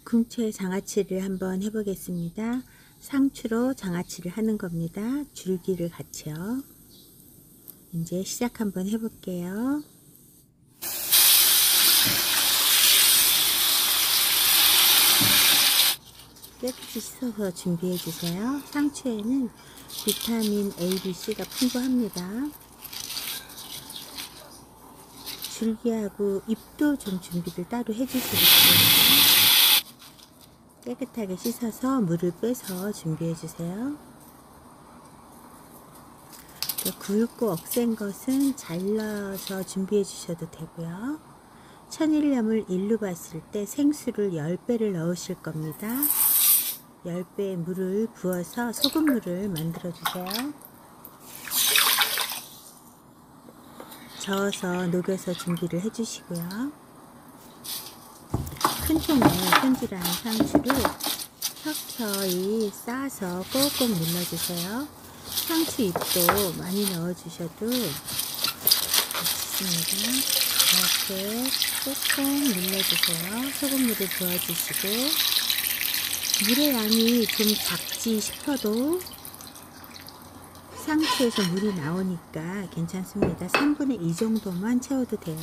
궁채 장아찌를 한번 해보겠습니다. 상추로 장아찌를 하는 겁니다. 줄기를 같이요. 이제 시작 한번 해볼게요. 깨끗이 씻어서 준비해 주세요. 상추에는 비타민 A, B, C가 풍부합니다. 줄기하고 잎도 좀 준비를 따로 해주시기 바랍니다. 깨끗하게 씻어서 물을 빼서 준비해 주세요. 굵고 억센 것은 잘라서 준비해 주셔도 되고요. 천일염을 일로 봤을 때 생수를 10배를 넣으실 겁니다. 10배의 물을 부어서 소금물을 만들어 주세요. 저어서 녹여서 준비를 해 주시고요. 큰 통에 손질한 상추를 켜켜이 싸서 꼭꼭 눌러주세요. 상추 잎도 많이 넣어주셔도 좋습니다. 이렇게 꼭꼭 눌러주세요. 소금물을 부어주시고, 물의 양이 좀 작지 싶어도 상추에서 물이 나오니까 괜찮습니다. 3분의 2 정도만 채워도 돼요.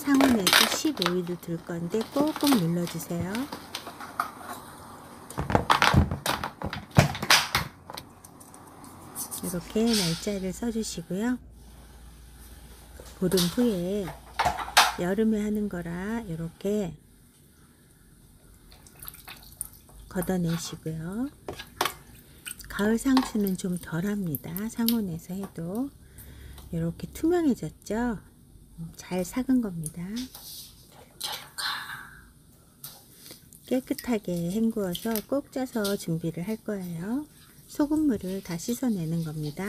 상온에서 15일을 둘 건데 꼭꼭 눌러주세요. 이렇게 날짜를 써주시고요. 보름 후에 여름에 하는 거라 이렇게 걷어내시고요. 가을 상추는 좀 덜합니다. 상온에서 해도. 이렇게 투명해졌죠? 잘 삭은 겁니다. 깨끗하게 헹구어서 꼭 짜서 준비를 할 거예요. 소금물을 다 씻어내는 겁니다.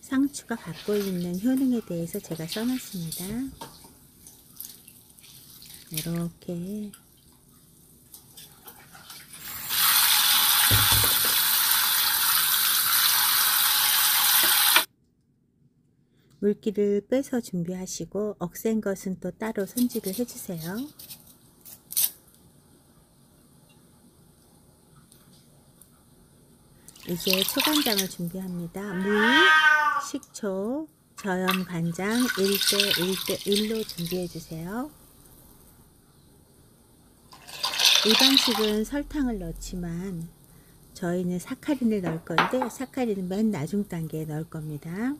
상추가 갖고 있는 효능에 대해서 제가 써놨습니다. 이렇게 물기를 빼서 준비하시고 억센 것은 또 따로 손질을 해주세요. 이제 초간장을 준비합니다. 물, 식초, 저염 간장 1대 1대 1로 준비해 주세요. 일반식은 설탕을 넣지만 저희는 사카린을 넣을 건데 사카린은 맨 나중 단계에 넣을 겁니다.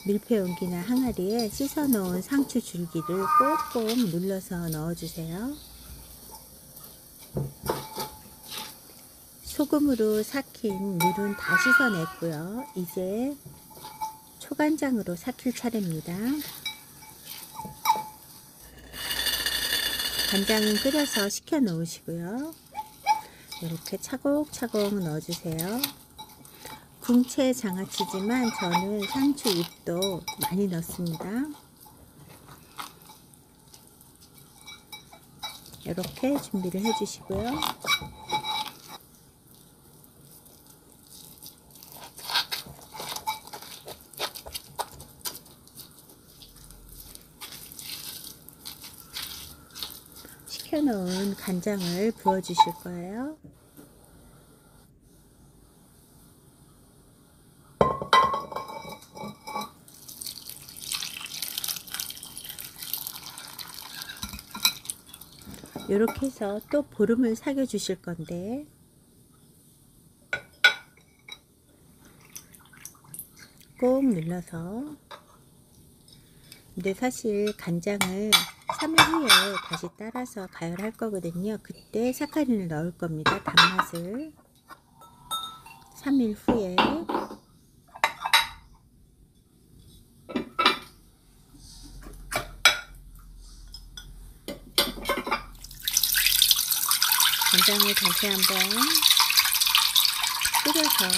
밀폐용기나 항아리에 씻어 놓은 상추 줄기를 꼭꼭 눌러서 넣어주세요. 소금으로 삭힌 물은 다 씻어냈고요. 이제 초간장으로 삭힐 차례입니다. 간장은 끓여서 식혀 놓으시고요. 이렇게 차곡차곡 넣어주세요. 궁채 장아찌지만 저는 상추 잎도 많이 넣습니다. 이렇게 준비를 해 주시고요. 식혀놓은 간장을 부어 주실 거예요. 이렇게 해서 또 보름을 사겨 주실 건데 꼭 눌러서. 근데 사실 간장을 3일 후에 다시 따라서 가열할 거거든요. 그때 사카린을 넣을 겁니다. 단맛을. 3일 후에 간장을 다시 한번 끓여서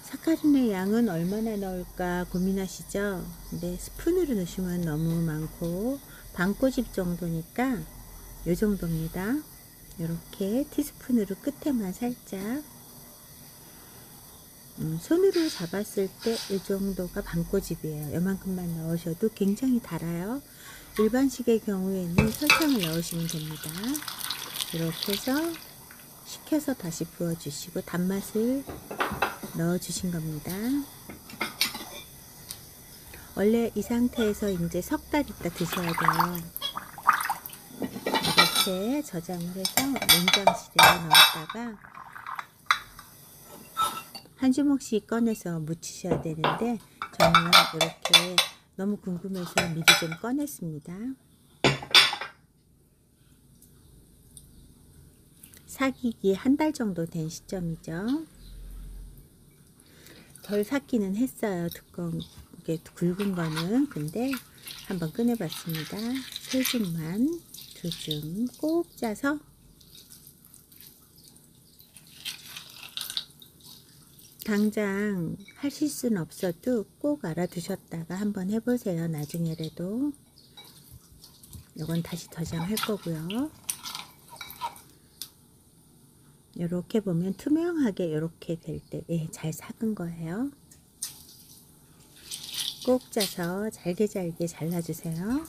사카린의 양은 얼마나 넣을까 고민하시죠? 근데 스푼으로 넣으시면 너무 많고 반 꼬집 정도니까 요 정도입니다. 이렇게 티스푼으로 끝에만 살짝 손으로 잡았을 때 이 정도가 반꼬집이에요. 이만큼만 넣으셔도 굉장히 달아요. 일반식의 경우에는 설탕을 넣으시면 됩니다. 이렇게 해서 식혀서 다시 부어주시고 단맛을 넣어주신 겁니다. 원래 이 상태에서 이제 석 달 있다 드셔야 돼요. 이렇게 저장을 해서 냉장실에 넣었다가 한 주먹씩 꺼내서 묻히셔야 되는데 저는 이렇게 너무 궁금해서 미리 좀 꺼냈습니다. 삭히기 한 달 정도 된 시점이죠. 덜 삭히는 했어요. 두꺼운 게 굵은 거는. 근데 한번 꺼내봤습니다. 3줌만 2줌 꼭 짜서 당장 하실 수는 없어도 꼭 알아두셨다가 한번 해보세요. 나중에라도. 이건 다시 저장할 거고요. 이렇게 보면 투명하게 이렇게 될 때 잘 삭은 거예요. 꼭 짜서 잘게 잘게 잘라주세요.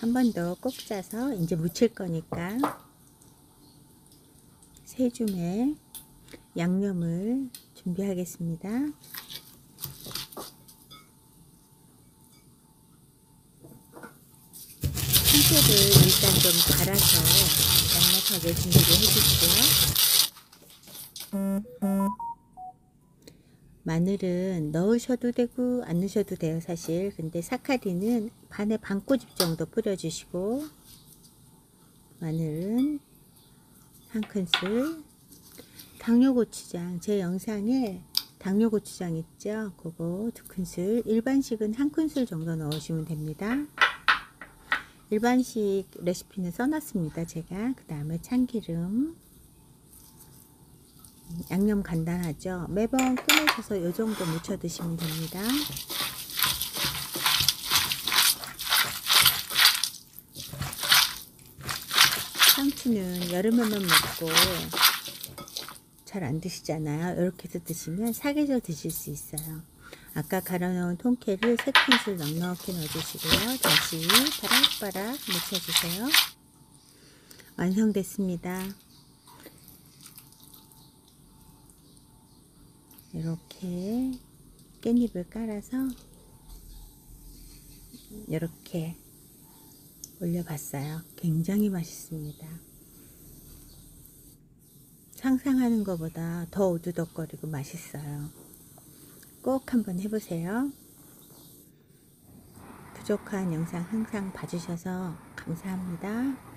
한 번 더 꼭 짜서 이제 묻힐 거니까 3줌의 양념을 준비하겠습니다. 참깨를 일단 좀 갈아서 넉넉하게 준비를 해주시고요. 마늘은 넣으셔도 되고 안 넣으셔도 돼요, 사실. 근데 사카린은 반에 반 꼬집 정도 뿌려주시고, 마늘은 한 큰술, 당뇨고추장, 제 영상에 당뇨고추장 있죠? 그거 2큰술, 일반식은 1큰술 정도 넣으시면 됩니다. 일반식 레시피는 써놨습니다, 제가. 그 다음에 참기름, 양념 간단하죠? 매번 꺼내셔서 이 정도 묻혀 드시면 됩니다. 상추는 여름에만 먹고 잘 안 드시잖아요. 이렇게 해서 드시면 사계절 드실 수 있어요. 아까 갈아놓은 통깨를 3큰술 넉넉히 넣어주시고요. 다시 바락바락 묻혀주세요. 완성됐습니다. 이렇게 깻잎을 깔아서 이렇게 올려봤어요. 굉장히 맛있습니다. 상상하는 것보다 더 오두덕거리고 맛있어요. 꼭 한번 해보세요. 부족한 영상 항상 봐주셔서 감사합니다.